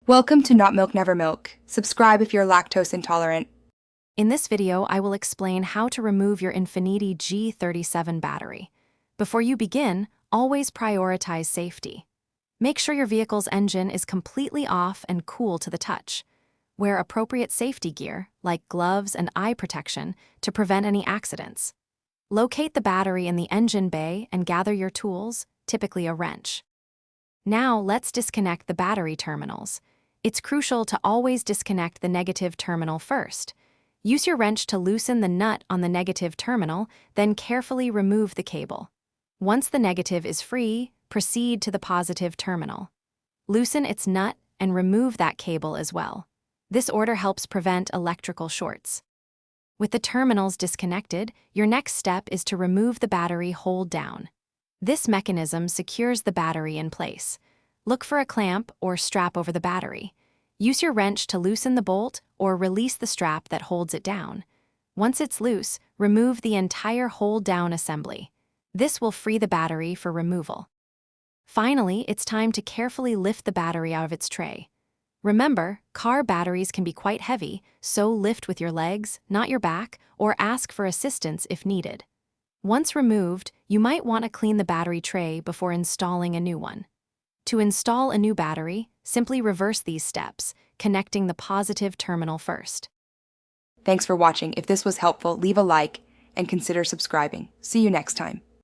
Welcome to Not Milk Never Milk. Subscribe if you're lactose intolerant. In this video, I will explain how to remove your Infiniti G37 battery. Before you begin, always prioritize safety. Make sure your vehicle's engine is completely off and cool to the touch. Wear appropriate safety gear, like gloves and eye protection, to prevent any accidents. Locate the battery in the engine bay and gather your tools, typically a wrench. Now, let's disconnect the battery terminals. It's crucial to always disconnect the negative terminal first. Use your wrench to loosen the nut on the negative terminal, then carefully remove the cable. Once the negative is free, proceed to the positive terminal. Loosen its nut and remove that cable as well. This order helps prevent electrical shorts. With the terminals disconnected, your next step is to remove the battery hold down. This mechanism secures the battery in place. Look for a clamp or strap over the battery. Use your wrench to loosen the bolt or release the strap that holds it down. Once it's loose, remove the entire hold-down assembly. This will free the battery for removal. Finally, it's time to carefully lift the battery out of its tray. Remember, car batteries can be quite heavy, so lift with your legs, not your back, or ask for assistance if needed. Once removed, you might want to clean the battery tray before installing a new one. To install a new battery, simply reverse these steps, connecting the positive terminal first. Thanks for watching. If this was helpful, leave a like and consider subscribing. See you next time.